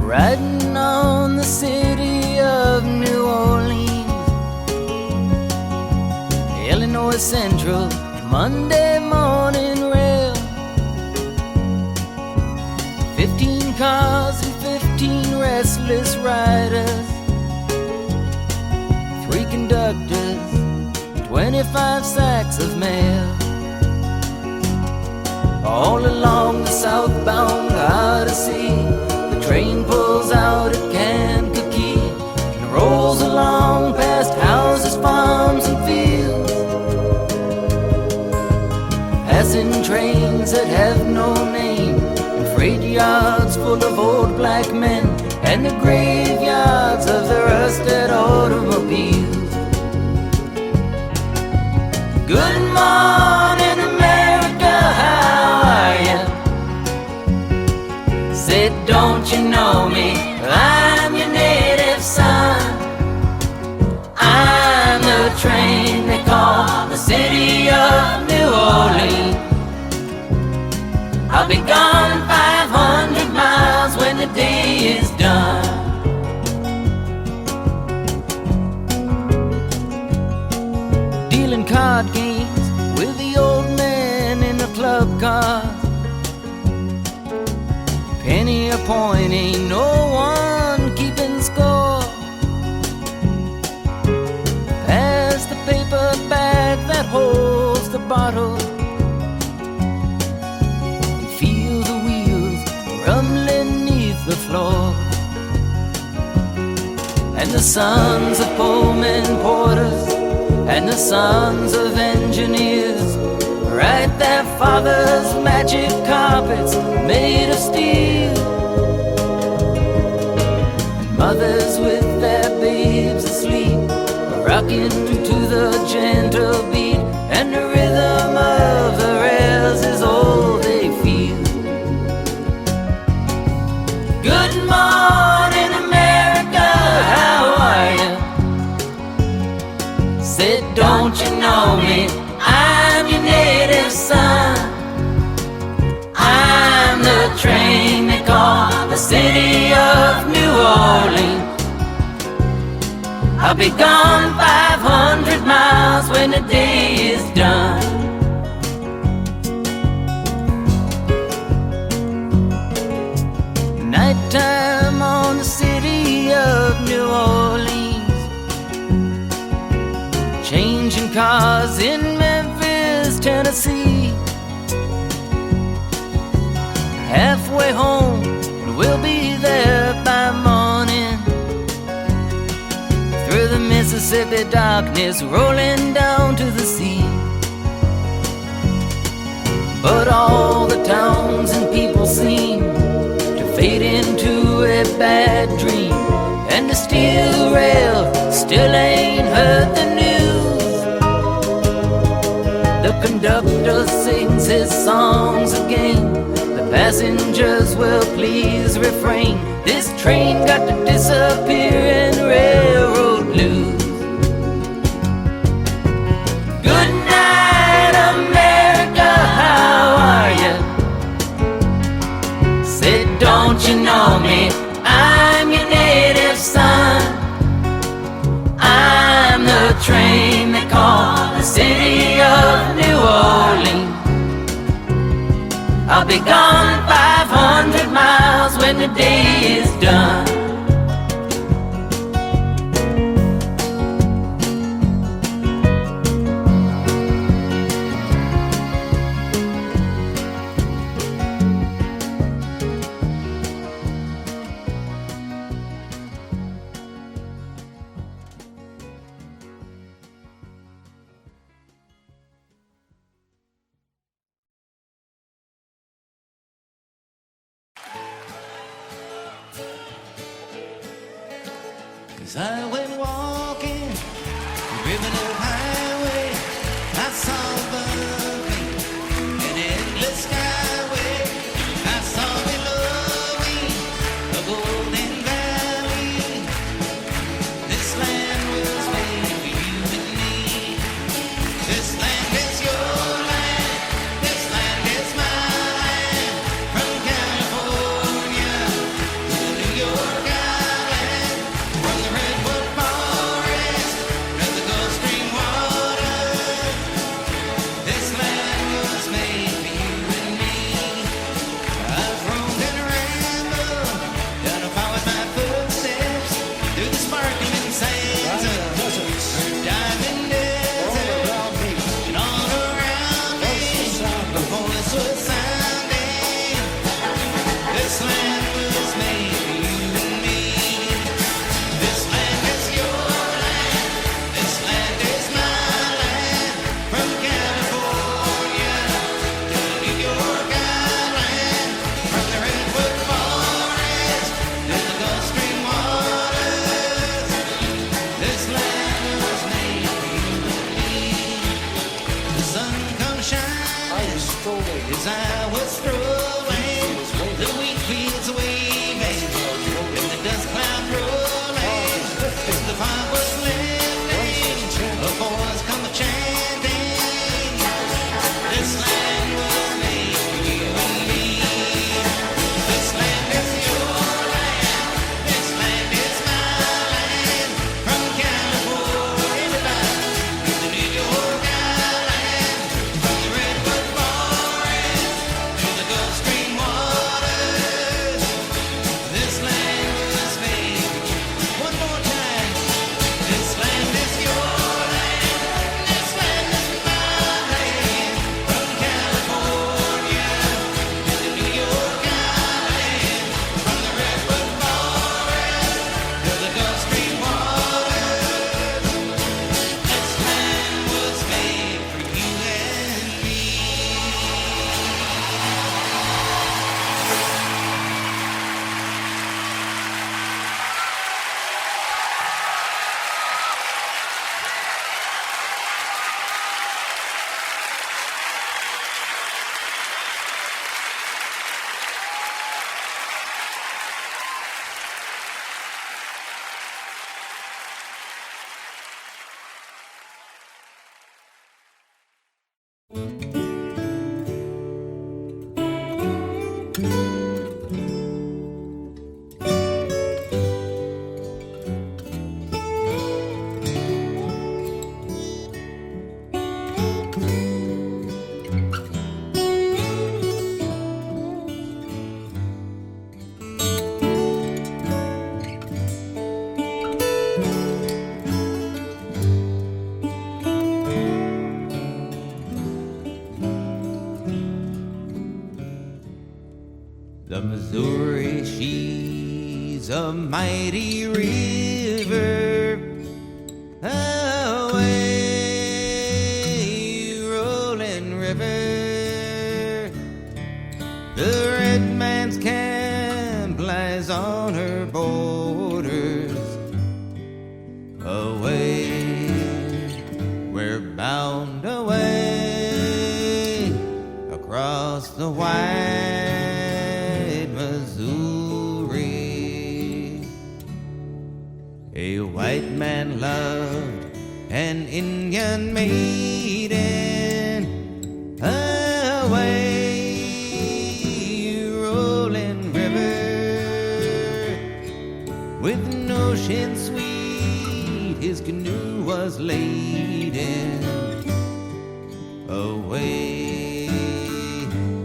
riding on the city of New Orleans. Illinois Central, Monday morning rail. 15 cars and 15 restless riders, 3 conductors, 25 sacks of mail. All along the southbound Odyssey, the train pulls out at Kankakee and rolls along past houses, farms, and fields, passing trains that have no name, and freight yards full of old black men, and the graveyards of the rusted automobiles. Good morning, America, how are you? Said, don't you know me? I'm your native son. I'm the train they call the city of New Orleans. I'll be gone 500 miles when the day is done. Dealing card games with the old man in the club car. Penny a point, ain't no one keeping score. Pass the paper bag that holds the bottle, and feel the wheels rumbling neath the floor. And the sons of Pullman porters and the sons of engineers write their fathers' magic carpets made of steel. And mothers with their babes asleep are rocking to the gentle beat, and the rhythm of the rails is all they feel. Good morning, America, how are you? Said, don't you know me? I'm your native son. I'm the train they call the city of New Orleans. I'll be gone 500 miles when the day is done. Nighttime on the city of New Orleans, changing cars in Memphis, Tennessee. Halfway home, and we'll be there by morning. Through the Mississippi darkness, rolling down to the sea. But all the towns and people seem to fade into a bad dream, and the steel rail still ain't heard the news. The conductor sings his songs again, the passengers will please refrain. This train got to disappear in railroad blues. Good night, America, how are you? Said, don't you know me? I'm your native son. I'm the train they call the city of New Orleans. I'll be gone 500 miles when the day is done. As I went walking, ribbon of highway, I saw burning an endless skyway. I saw below me a golden valley. This land was made for you and me. This land is your land. This land is my land. From California to New York. as I was strolling, the wheat fields waving, and the dust cloud rolling, as the fire was lifting, the boys come a-chanting, this land was made for you and me. This land is your land, this land is my land, from California to the New York Island, from the Redwood Forest to the Gulf Stream waters. This land was made. One more time. This land is your land. This land is my land. From California to the New York Island, from the Redwood Forest to the Gulf Stream waters. This land was made for you and me. The Missouri, she's a mighty river, away rolling river. The red man's camp lies on her borders, away, we're bound away across the wide Missouri. A white man loved an Indian maiden, away rolling river. With an ocean sweet his canoe was laden, away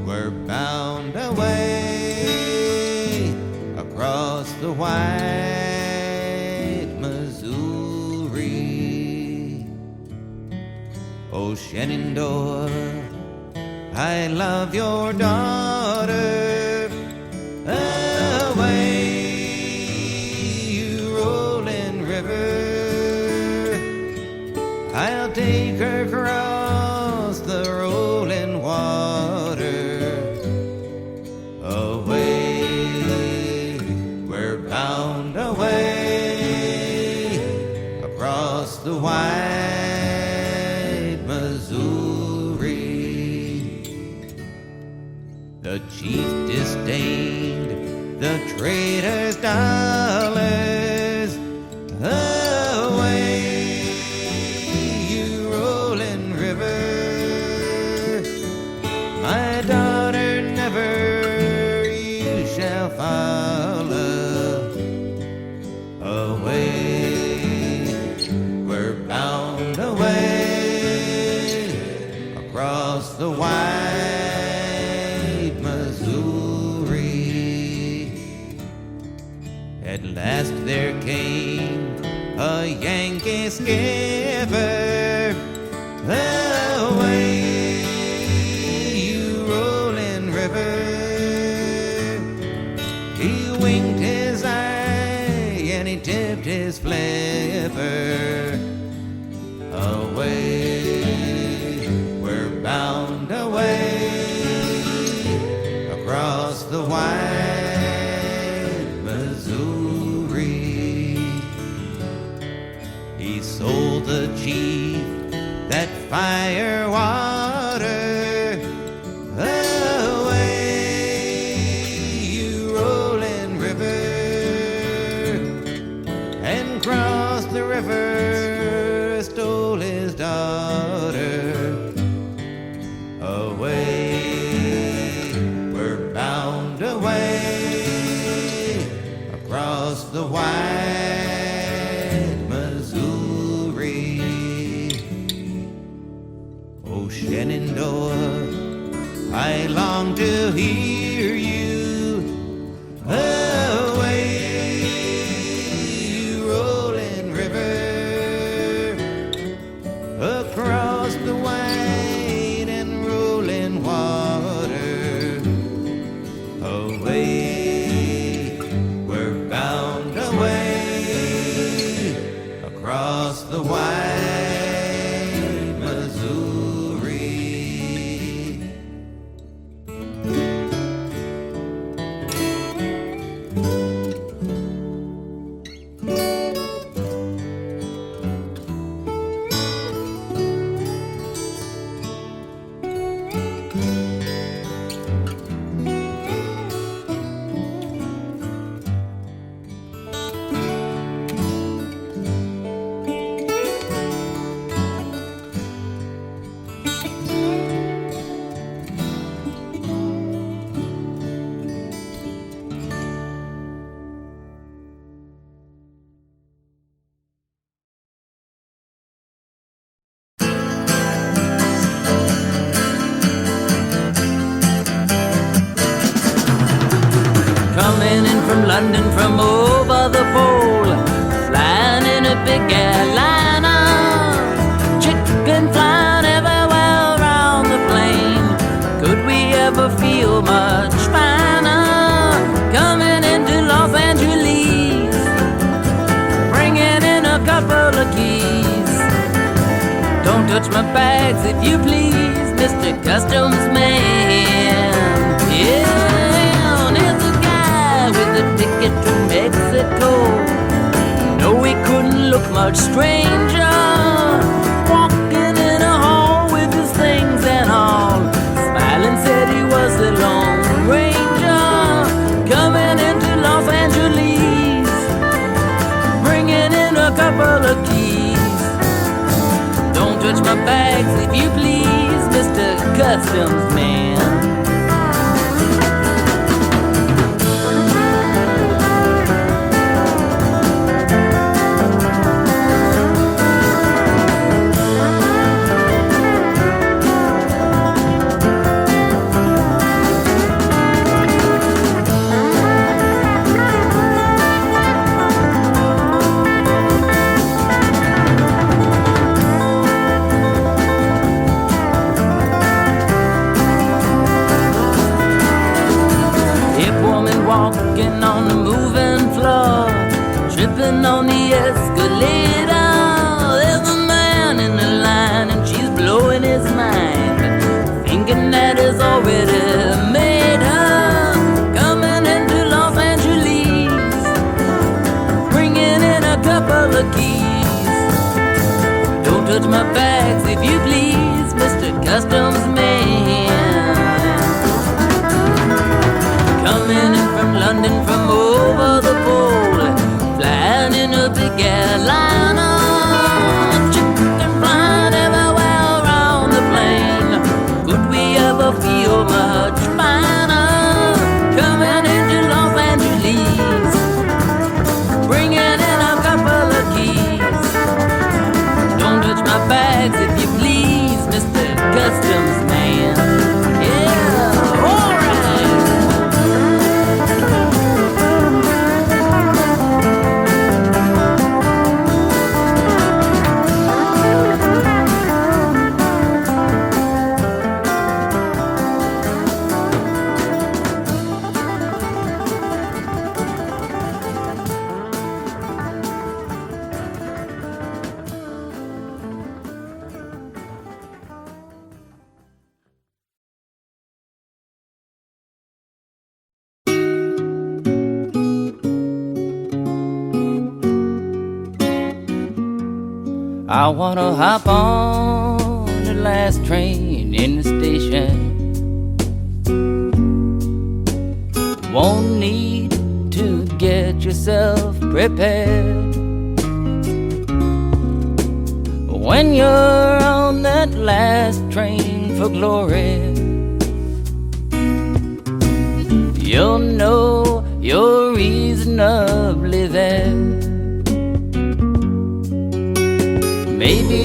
we're bound away across the wide Missouri. Oh Shenandoah, I love your daughter, away you rolling river. I'll take her across the rolling water, away we're bound away across the wide Missouri. The chief disdained the trader's dollars, away you rolling river. My daughter never you shall follow, away we're bound away across the wide Missouri. At last there came a Yankee skipper, away you rolling river. He winked his eye and he tipped his flipper, away we're bound away across the wide Missouri. He sold the chief that fire water, wide Missouri. Oh, Shenandoah, I long to hear you away, rolling river across the wide and rolling water. Away, we're bound away across the wide Missouri. Coming in from London from over the pole, flying in a big airliner, chicken flying everywhere around the plane. Could we ever feel much finer? Coming into Los Angeles, bringing in a couple of keys. Don't touch my bags if you please, Mr. Customs Man. Yeah. With a ticket to Mexico, no, we couldn't look much stranger, walking in a hall with his things and all, smiling said he was the Lone Ranger, coming into Los Angeles, bringing in a couple of keys. Don't touch my bags if you please, Mr. Customs Man. Walking on the moving floor, tripping on the escalator. There's a man in the line and she's blowing his mind, thinking that he's already made her. Coming into Los Angeles, bringing in a couple of keys. Don't touch my bags if you please, Mr. Customs Man. Coming in from London from over the pole, flying in a big airliner, chicken flying everywhere around the plane. Could we ever feel much finer? Coming into Los Angeles, bringing in a couple of keys. Don't touch my bags if you please, Mr. Customs Man. Yeah, alright. I wanna hop on the last train in the station. Won't need to get yourself prepared. When you're on that last train for glory, you'll know you're reasonably there. Maybe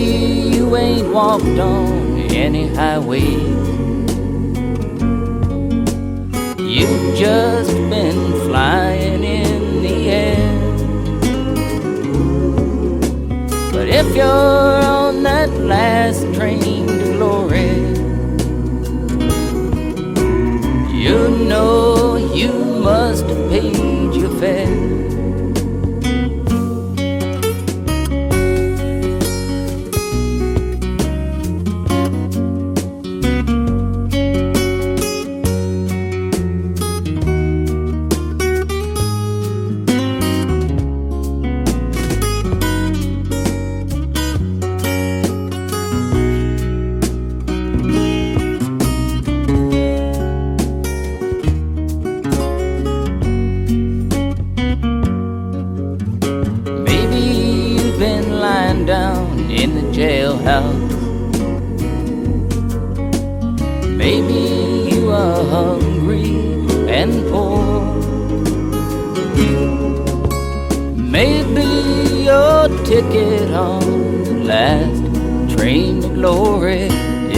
you ain't walked on any highway, you've just been flying in the air. But if you're on that last train to glory, you know you must have paid your fare. Jailhouse. Maybe you are hungry and poor. Maybe your ticket on the last train to glory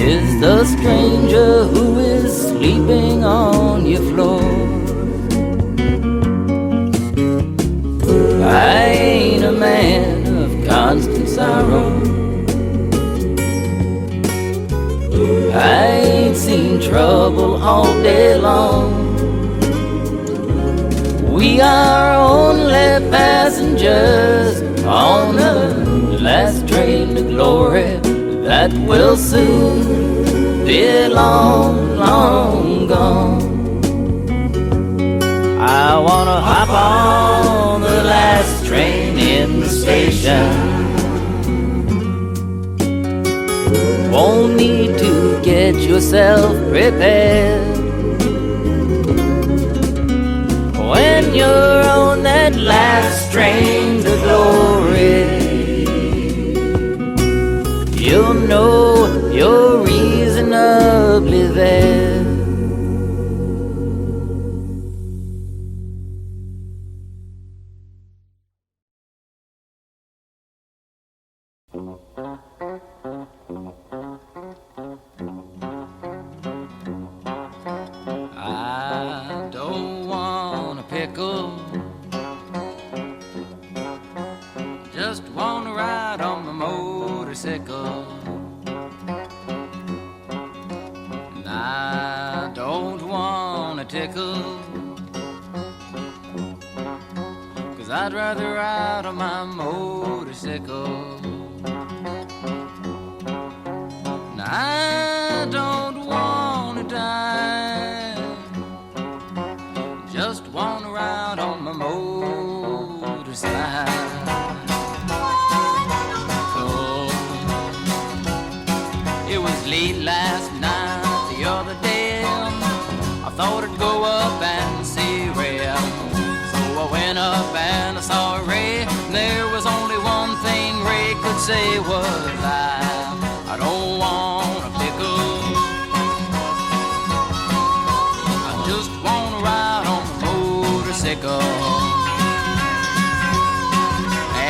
is the stranger who is sleeping on your floor. I ain't a man of constant sorrow, I ain't seen trouble all day long. We are only passengers on the last train to glory that will soon be long, long gone. I wanna hop on the last train in the station. Won't need to get yourself prepared. When you're on that last train to glory, you'll know you're reasonably there. I don't want a pickle, just want to ride on my motorcycle. And I don't want a tickle, 'cause I'd rather ride on my motorcycle. And I don't want to die, just want to ride on my motorcycle. It was late last night, the other day, I thought I'd go up and see Ray. So I went up and I saw Ray. There was only one thing Ray could say was, I don't want a pickle, I just want to ride on my motorcycle.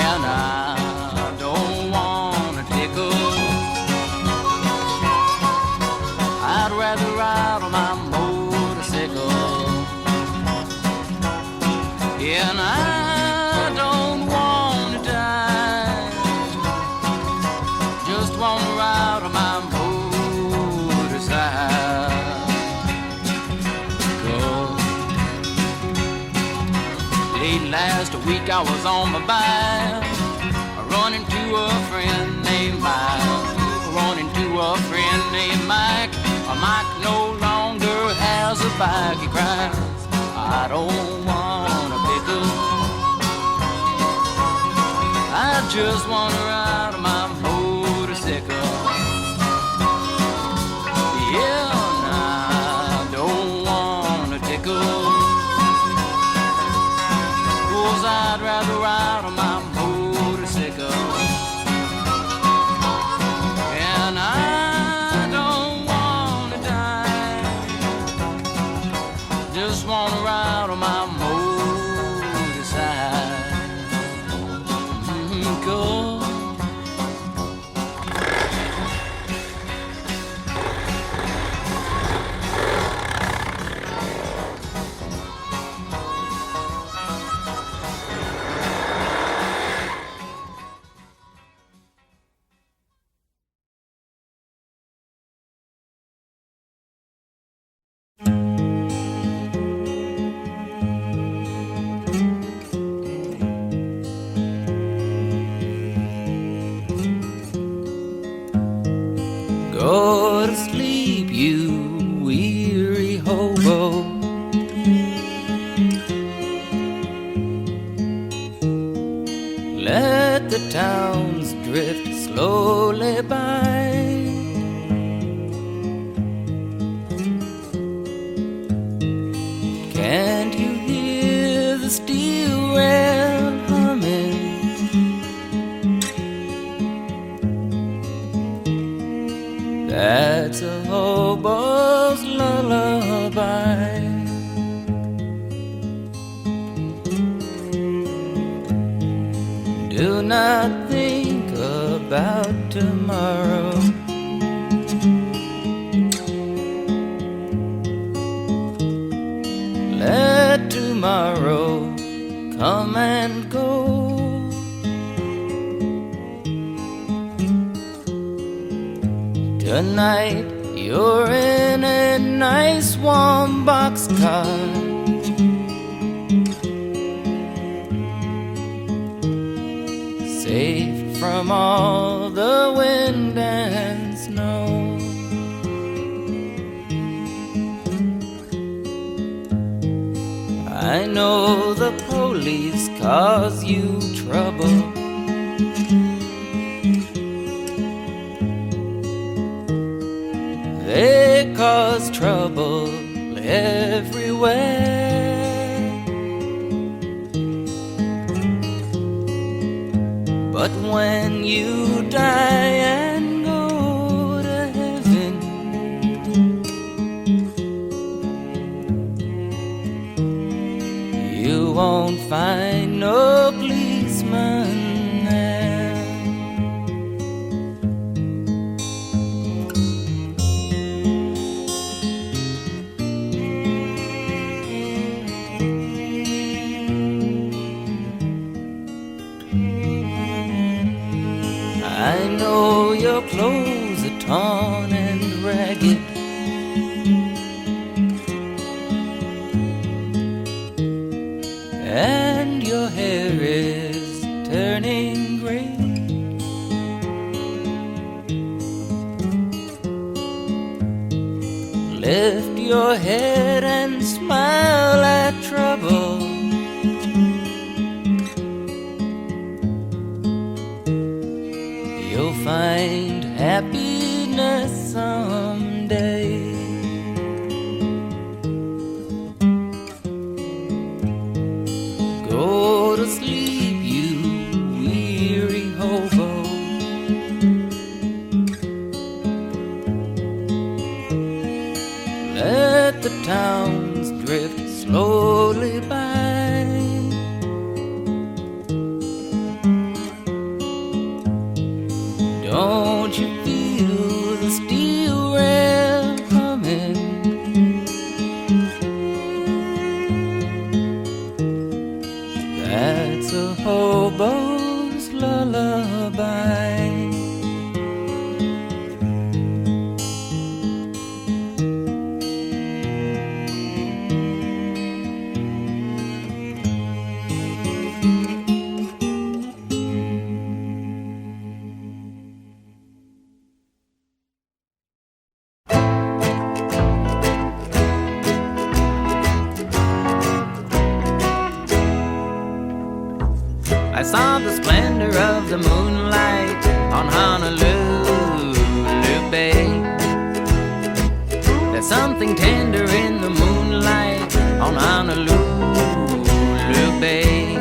And I don't want a tickle, I'd rather ride on my motorcycle. And I don't want to die, just want to ride on my motorcycle. Late last week I was on my bike, run into a friend named Mike. Run into a friend named Mike. Mike no longer has a bike. He cries, I don't want a pickle, I just want to ride on my motorcycle. Yeah, and I don't want a tickle, 'cause I'd rather ride on my motorcycle. And I don't want to die, just want to ride on my motorcycle. hobo's lullaby. Do not think about tomorrow. Let tomorrow come and go. Tonight you're in a nice warm boxcar, safe from all the wind and snow. I know the police cause you trouble. They cause trouble everywhere. But when you die and go to heaven, you won't find no policeman. I know your clothes are torn and ragged, and your hair is turning gray. Lift your head and smile at trouble. You'll find happiness someday. Go to sleep, you weary hobo. Let the towns drift slowly by. Don't you feel the steel rail coming? That's a hobo's lullaby. I saw the splendor of the moonlight on Honolulu Bay. There's something tender in the moonlight on Honolulu Bay.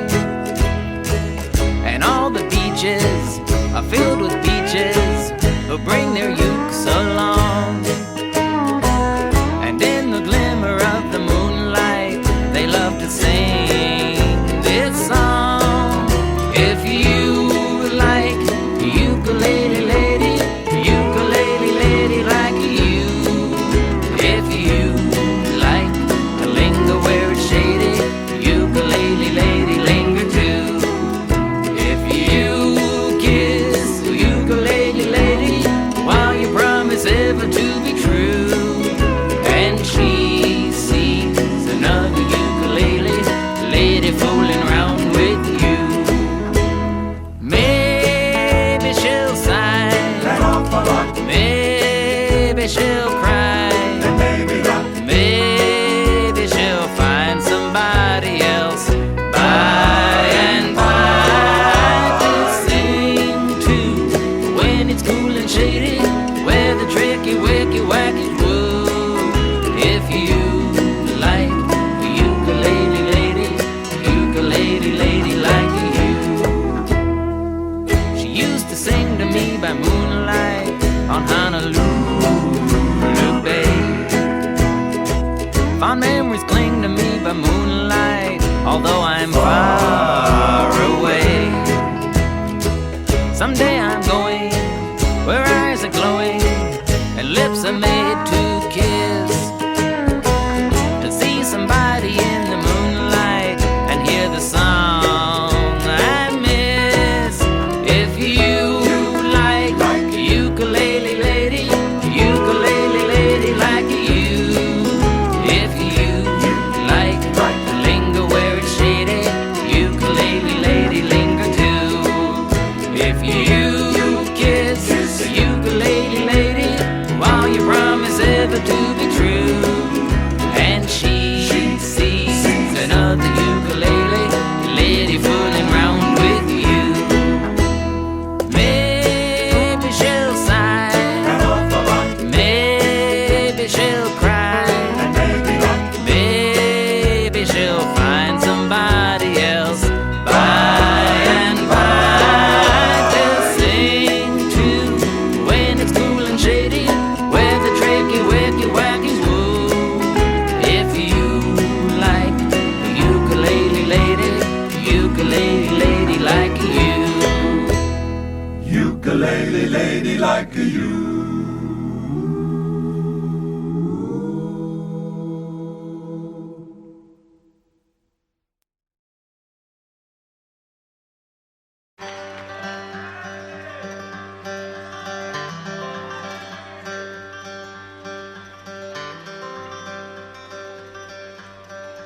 And all the beaches are filled with beaches who bring their ukes along. And in the glimmer of the moonlight, they love to sing this song. If you like ukulele lady, ukulele lady like you. If you like to linger where it's shady, ukulele lady linger too. If you kiss the ukulele lady while you promise ever to be true,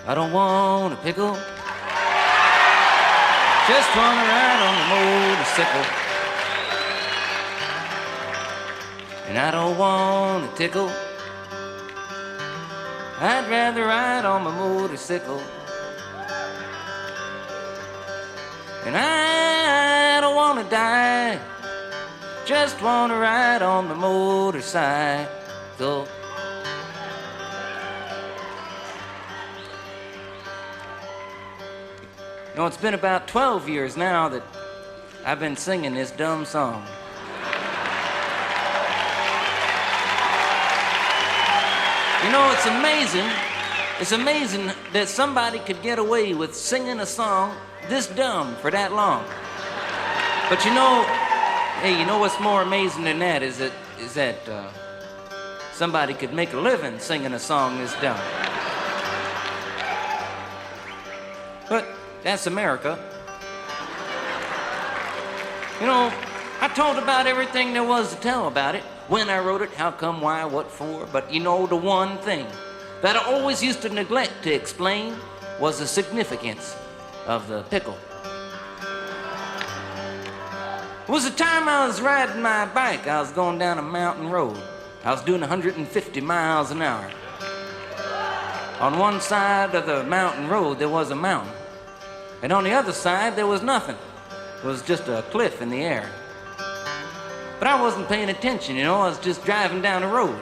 I don't want a pickle. Just wanna ride on the motorcycle. And I don't want a tickle. I'd rather ride on my motorcycle. And I don't wanna die. Just wanna ride on the motorcycle. You know, it's been about 12 years now that I've been singing this dumb song. You know, it's amazing. It's amazing that somebody could get away with singing a song this dumb for that long. But you know, hey, you know what's more amazing than that is that somebody could make a living singing a song this dumb. But that's America. You know, I told about everything there was to tell about it. When I wrote it, how come, why, what for. But you know, the one thing that I always used to neglect to explain was the significance of the pickle. It was the time I was riding my bike. I was going down a mountain road. I was doing 150 miles an hour. On one side of the mountain road, there was a mountain. And on the other side, there was nothing. It was just a cliff in the air. But I wasn't paying attention, you know, I was just driving down the road.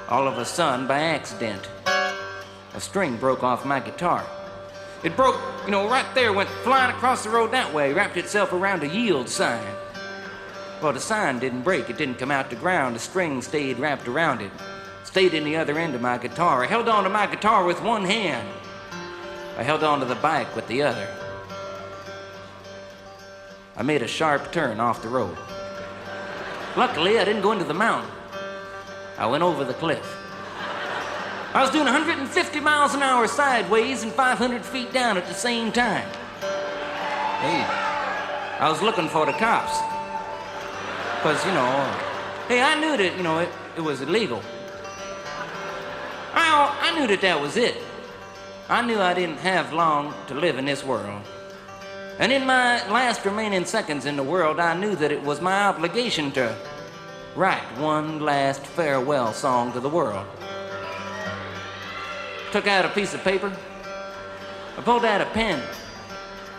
All of a sudden, by accident, a string broke off my guitar. It broke, you know, right there, went flying across the road that way, wrapped itself around a yield sign. Well, the sign didn't break, it didn't come out the ground, the string stayed wrapped around it. Stayed in the other end of my guitar. I held on to my guitar with one hand. I held on to the bike with the other. I made a sharp turn off the road. Luckily, I didn't go into the mountain. I went over the cliff. I was doing 150 miles an hour sideways and 500 feet down at the same time. Hey, I was looking for the cops. Because, you know, hey, I knew that, you know, it was illegal. I knew that was it. I knew I didn't have long to live in this world. And in my last remaining seconds in the world, I knew that it was my obligation to write one last farewell song to the world. Took out a piece of paper. I pulled out a pen,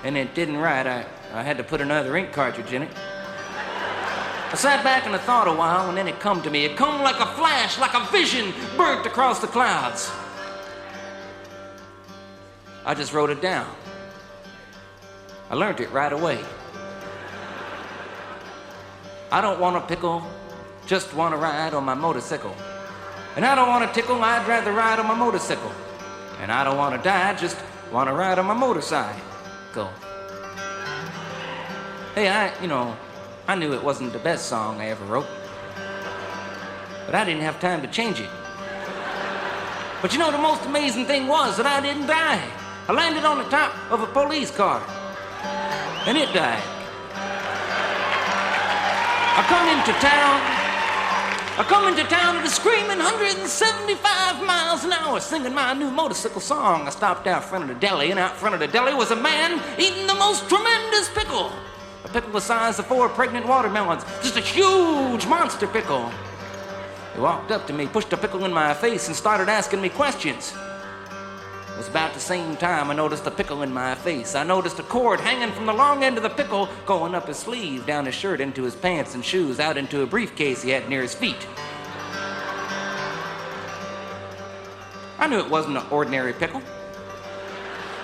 and it didn't write. I had to put another ink cartridge in it. I sat back and I thought a while, and then it come to me. It come like a flash, like a vision, burnt across the clouds. I just wrote it down. I learned it right away. I don't want a pickle, just want to ride on my motorcycle. And I don't want a tickle, I'd rather ride on my motorcycle. And I don't want to die, just want to ride on my motorcycle. Hey, I knew it wasn't the best song I ever wrote. But I didn't have time to change it. But you know, the most amazing thing was that I didn't die. I landed on the top of a police car. And it died. I come into town at a screaming 175 miles an hour, singing my new motorcycle song. I stopped out front of the deli, and out front of the deli was a man eating the most tremendous pickle. A pickle the size of 4 pregnant watermelons. Just a huge monster pickle. He walked up to me, pushed a pickle in my face, and started asking me questions. It was about the same time I noticed a pickle in my face. I noticed a cord hanging from the long end of the pickle going up his sleeve, down his shirt, into his pants and shoes, out into a briefcase he had near his feet. I knew it wasn't an ordinary pickle.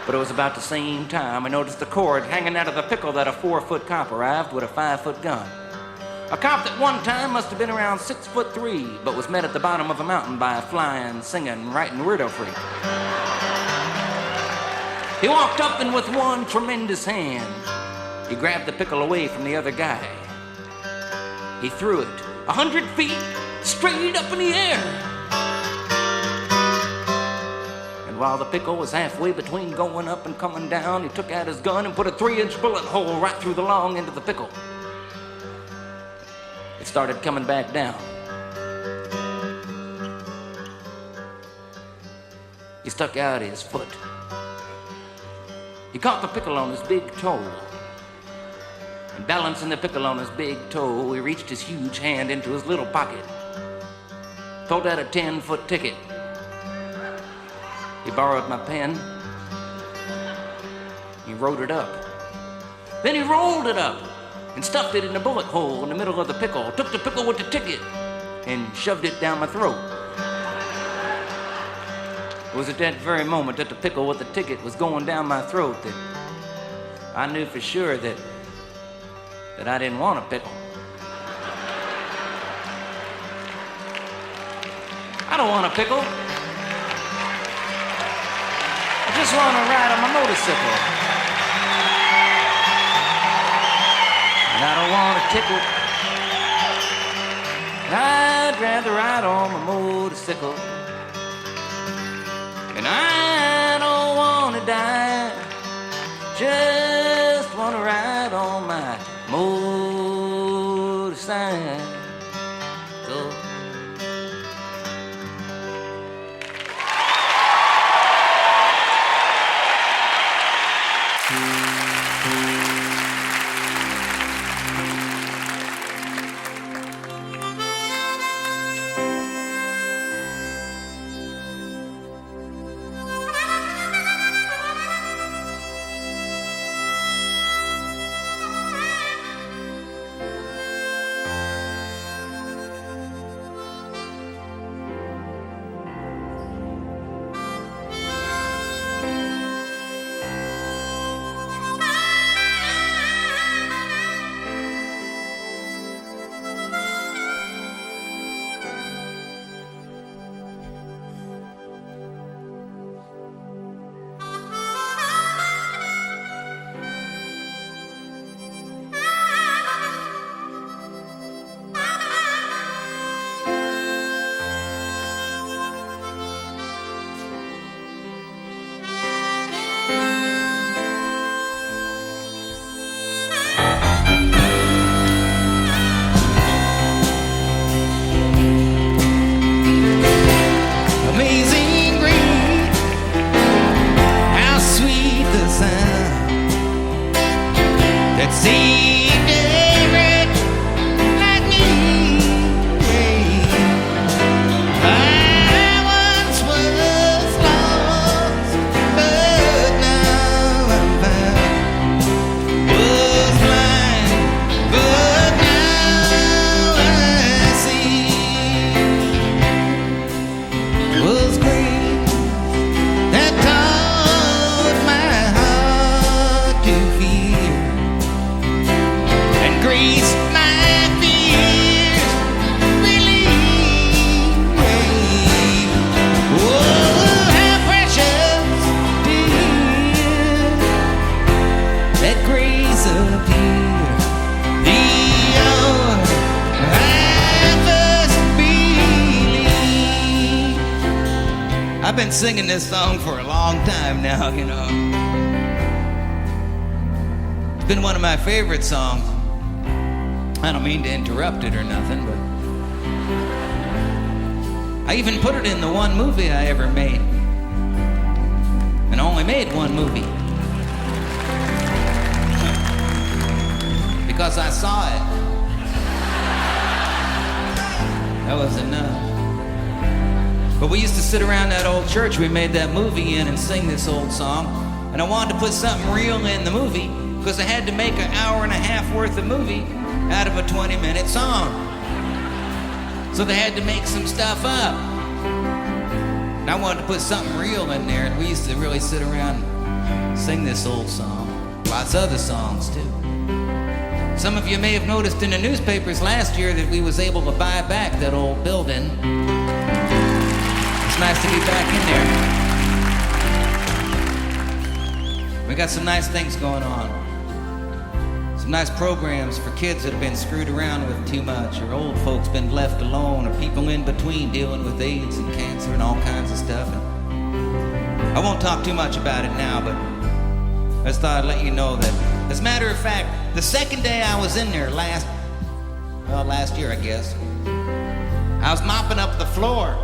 But it was about the same time I noticed the cord hanging out of the pickle that a 4-foot cop arrived with a 5-foot gun. A cop that one time must have been around 6'3", but was met at the bottom of a mountain by a flying, singing, writing weirdo freak. He walked up and with one tremendous hand, he grabbed the pickle away from the other guy. He threw it 100 feet straight up in the air. And while the pickle was halfway between going up and coming down, he took out his gun and put a 3-inch bullet hole right through the long end of the pickle. It started coming back down. he stuck out his foot. He caught the pickle on his big toe. And balancing the pickle on his big toe, he reached his huge hand into his little pocket, pulled out a 10-foot ticket. He borrowed my pen. He wrote it up. Then he rolled it up and stuffed it in a bullet hole in the middle of the pickle, took the pickle with the ticket and shoved it down my throat. It was at that very moment that the pickle with the ticket was going down my throat that I knew for sure that I didn't want a pickle. I don't want a pickle. I just want to ride on my motorcycle. And I don't want a tickle. I'd rather ride on my motorcycle. And I don't want to die. Just want to ride on my motorcycle. I've been singing this song for a long time now, you know. It's been one of my favorite songs. I don't mean to interrupt it or nothing, but I even put it in the one movie I ever made. And I only made one movie. Because I saw it. That was enough. But we used to sit around that old church we made that movie in and sing this old song. And I wanted to put something real in the movie because I had to make an hour and a half worth of movie out of a 20-minute song. So they had to make some stuff up. And I wanted to put something real in there, and we used to really sit around and sing this old song. Lots of other songs, too. Some of you may have noticed in the newspapers last year that we was able to buy back that old building. It's nice to be back in there. We got some nice things going on. Some nice programs for kids that have been screwed around with too much, or old folks been left alone, or people in between dealing with AIDS and cancer and all kinds of stuff. And I won't talk too much about it now, but I just thought I'd let you know that, as a matter of fact, the second day I was in there last year, I guess, I was mopping up the floor.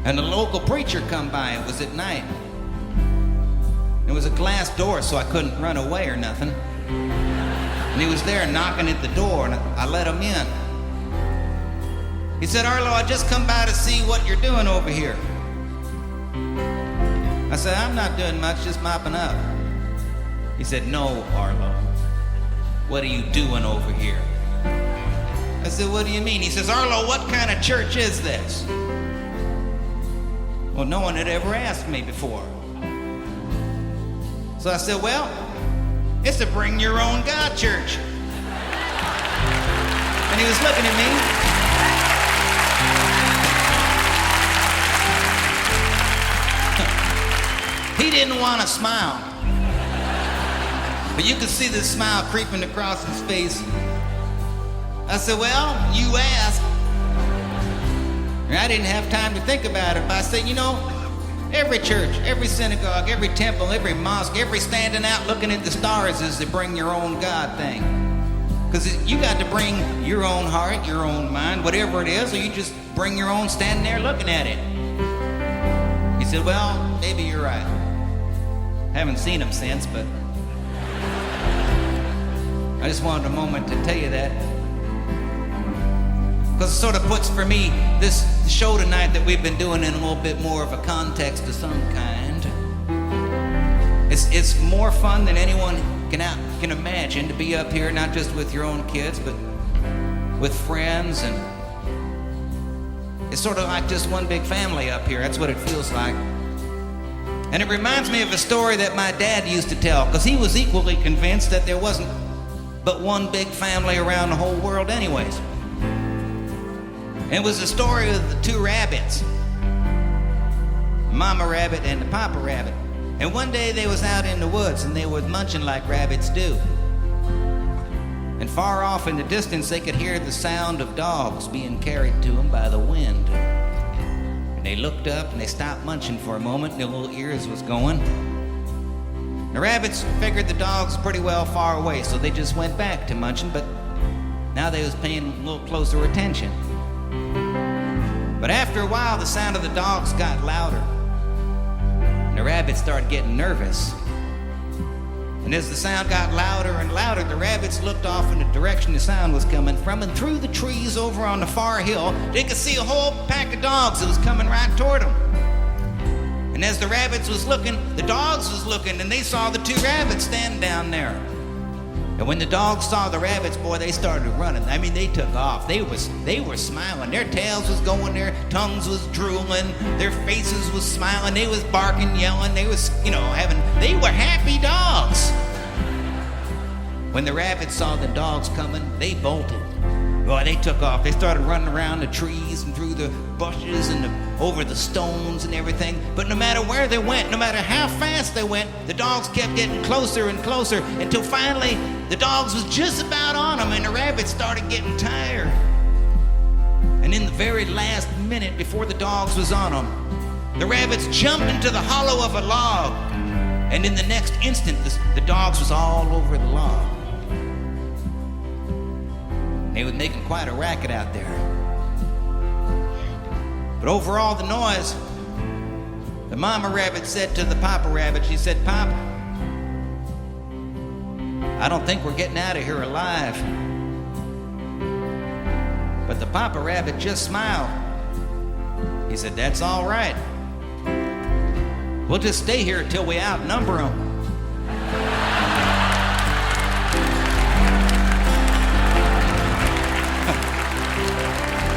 And the local preacher come by. It was at night. It was a glass door, so I couldn't run away or nothing. And he was there knocking at the door, and I let him in. He said, "Arlo, I just come by to see what you're doing over here." I said, "I'm not doing much, just mopping up." He said, "No, Arlo. What are you doing over here?" I said, "What do you mean?" He says, "Arlo, what kind of church is this?" Well, no one had ever asked me before. So I said, "Well, it's a bring your own God church." And he was looking at me. He didn't want to smile. But you could see the smile creeping across his face. I said, "Well, you asked." And I didn't have time to think about it, but I said, "You know, every church, every synagogue, every temple, every mosque, every standing out looking at the stars is the bring your own God thing. Because you got to bring your own heart, your own mind, whatever it is, or you just bring your own standing there looking at it." He said, "Well, maybe you're right. Haven't seen him since, but I just wanted a moment to tell you that. Because it sort of puts for me this show tonight that we've been doing in a little bit more of a context of some kind. It's more fun than anyone can imagine to be up here, not just with your own kids, but with friends, and it's sort of like just one big family up here. That's what it feels like. And it reminds me of a story that my dad used to tell, because he was equally convinced that there wasn't but one big family around the whole world anyways. And it was the story of the two rabbits, the mama rabbit and the papa rabbit. And one day they was out in the woods and they was munching like rabbits do. And far off in the distance they could hear the sound of dogs being carried to them by the wind. And they looked up and they stopped munching for a moment, and their little ears was going. The rabbits figured the dogs pretty well far away, so they just went back to munching, but now they was paying a little closer attention. But after a while, the sound of the dogs got louder, and the rabbits started getting nervous. And as the sound got louder and louder, the rabbits looked off in the direction the sound was coming from, and through the trees over on the far hill, they could see a whole pack of dogs that was coming right toward them. And as the rabbits was looking, the dogs was looking, and they saw the two rabbits standing down there. And when the dogs saw the rabbits, boy, they started running. I mean, they took off. They were smiling. Their tails was going, their tongues was drooling, their faces was smiling. They was barking, yelling. They was, they were happy dogs. When the rabbits saw the dogs coming, they bolted. Boy, they took off. They started running around the trees and through the bushes and over the stones and everything. But no matter where they went, no matter how fast they went, the dogs kept getting closer and closer until finally the dogs was just about on them, and the rabbits started getting tired. And in the very last minute before the dogs was on them, the rabbits jumped into the hollow of a log. And in the next instant, the dogs was all over the log. They were making quite a racket out there. But over all the noise, the mama rabbit said to the papa rabbit, she said, "Papa, I don't think we're getting out of here alive." But the papa rabbit just smiled. He said, "That's all right. We'll just stay here until we outnumber them."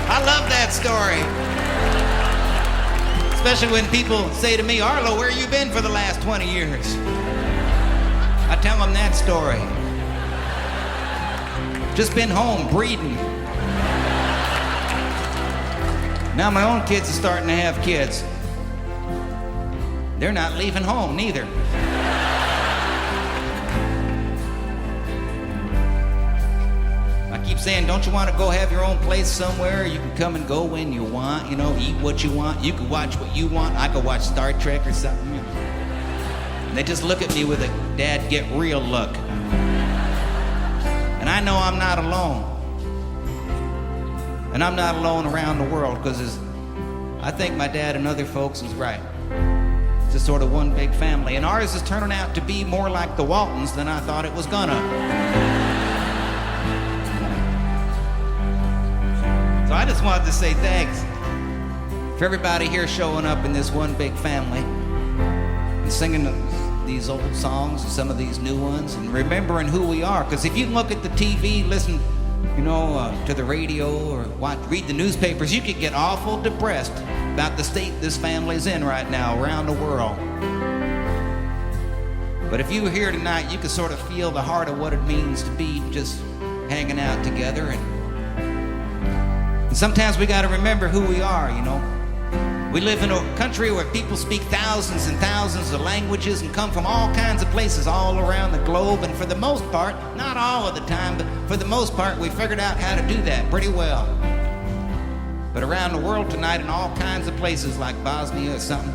I love that story. Especially when people say to me, "Arlo, where you been for the last 20 years? I tell them that story. Just been home breeding. Now my own kids are starting to have kids. They're not leaving home neither. I keep saying, don't you want to go have your own place somewhere? You can come and go when you want, eat what you want. You can watch what you want. I could watch Star Trek or something. And they just look at me with a "Dad, get real" look. And I know I'm not alone. And I'm not alone around the world, because I think my dad and other folks was right. It's just sort of one big family. And ours is turning out to be more like the Waltons than I thought it was gonna. So I just wanted to say thanks for everybody here showing up in this one big family and singing these old songs and some of these new ones and remembering who we are. Because if you look at the TV, listen, to the radio or read the newspapers, you could get awful depressed about the state this family's in right now around the world. But if you were here tonight, you could sort of feel the heart of what it means to be just hanging out together. And sometimes we got to remember who we are, We live in a country where people speak thousands and thousands of languages and come from all kinds of places all around the globe. And for the most part, not all of the time, but for the most part, we figured out how to do that pretty well. But around the world tonight, in all kinds of places like Bosnia or something,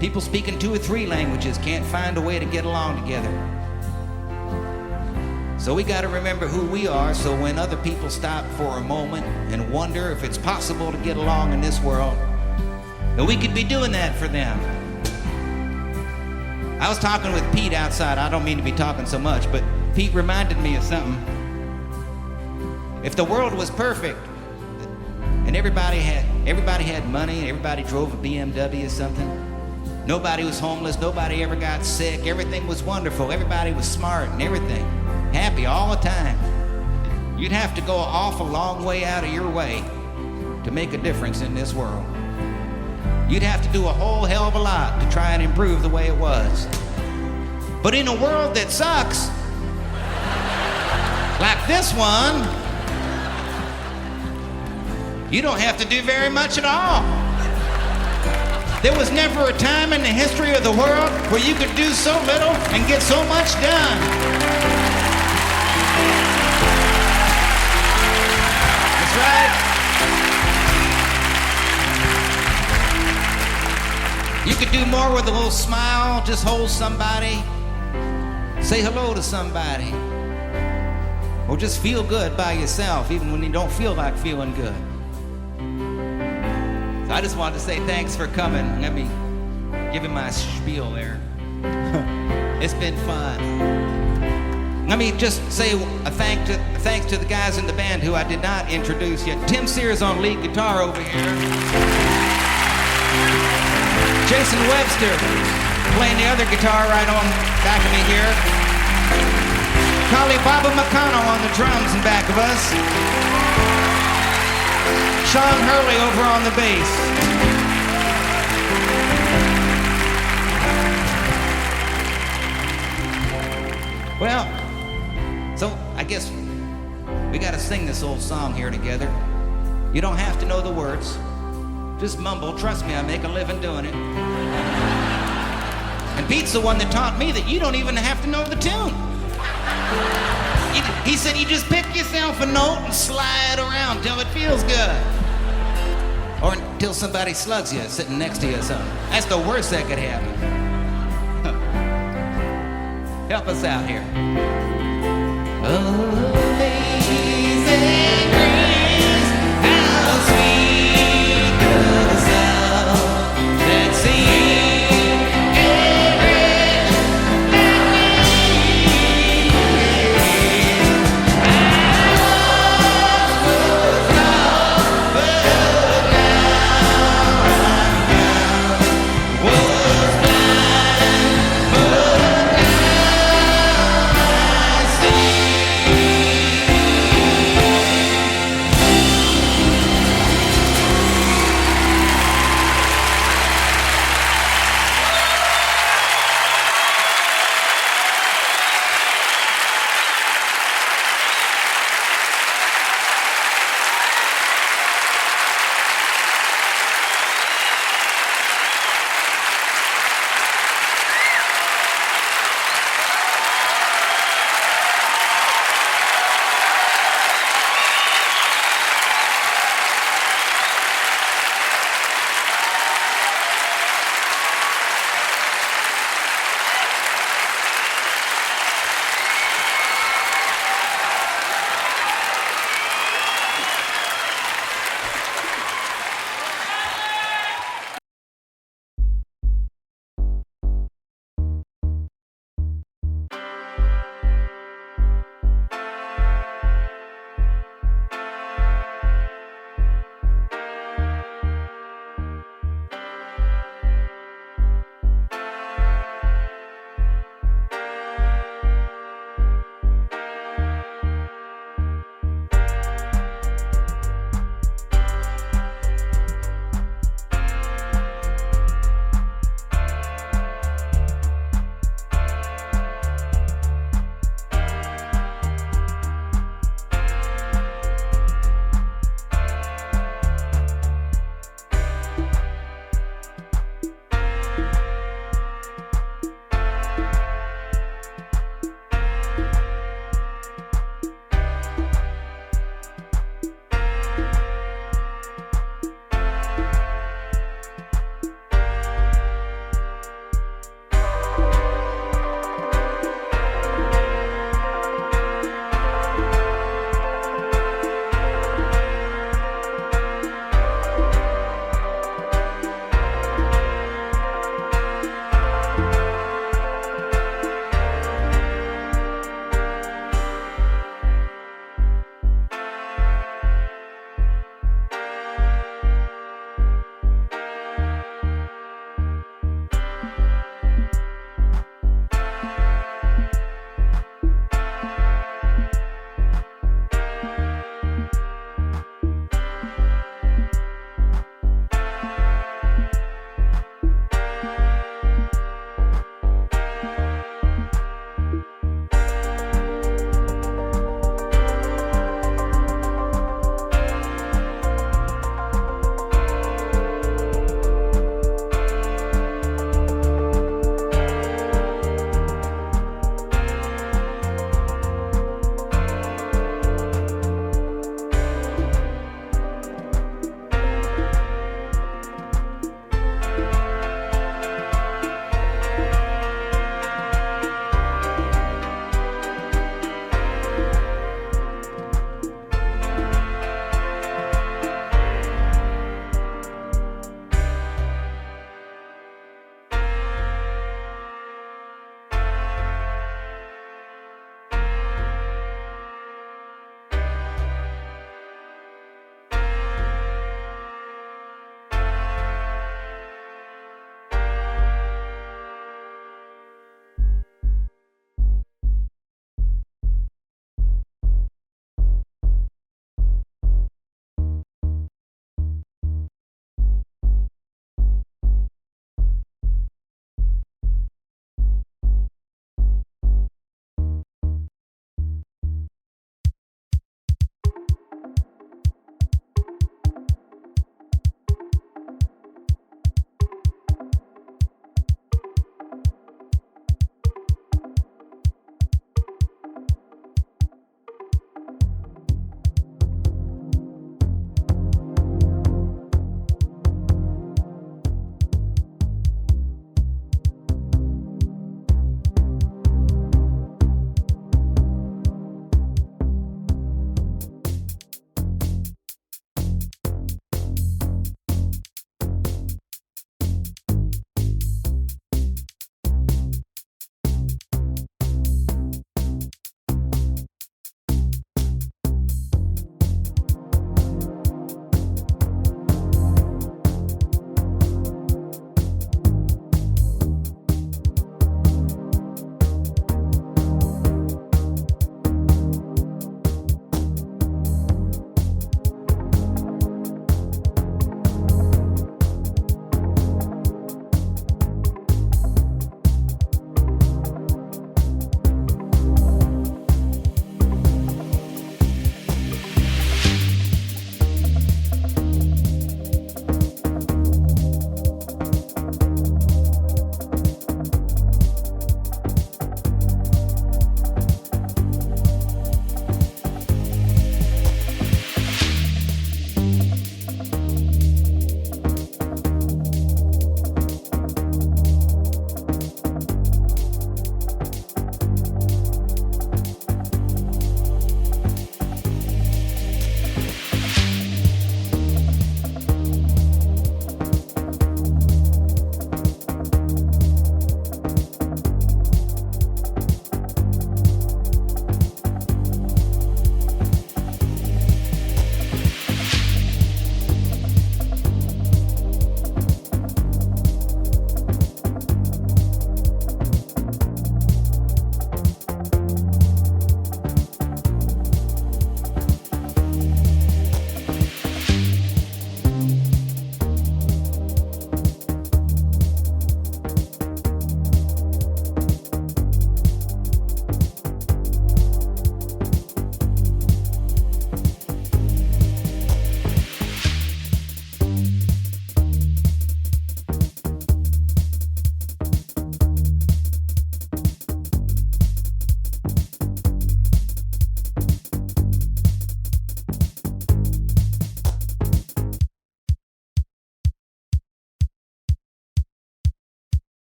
people speaking 2 or 3 languages can't find a way to get along together. So we got to remember who we are, so when other people stop for a moment and wonder if it's possible to get along in this world, that we could be doing that for them. I was talking with Pete outside. I don't mean to be talking so much, but Pete reminded me of something. If the world was perfect and everybody had money and everybody drove a BMW or something, nobody was homeless, nobody ever got sick, everything was wonderful, everybody was smart and everything, happy all the time, you'd have to go an awful long way out of your way to make a difference in this world. You'd have to do a whole hell of a lot to try and improve the way it was. But in a world that sucks, like this one, you don't have to do very much at all. There was never a time in the history of the world where you could do so little and get so much done. That's right. You could do more with a little smile, just hold somebody, say hello to somebody, or just feel good by yourself, even when you don't feel like feeling good. So I just wanted to say thanks for coming. Let me give him my spiel there. It's been fun. Let me just say a thanks to the guys in the band who I did not introduce yet. Tim Sears on lead guitar over here. Jason Webster playing the other guitar right on back of me here. Collie Baba McConnell on the drums in back of us. Sean Hurley over on the bass. Well, so I guess we gotta sing this old song here together. You don't have to know the words. Just mumble. Trust me, I make a living doing it. And Pete's the one that taught me that you don't even have to know the tune. He said you just pick yourself a note and slide around till it feels good. Or until somebody slugs you sitting next to you or something. That's the worst that could happen. Help us out here. Amazing grace.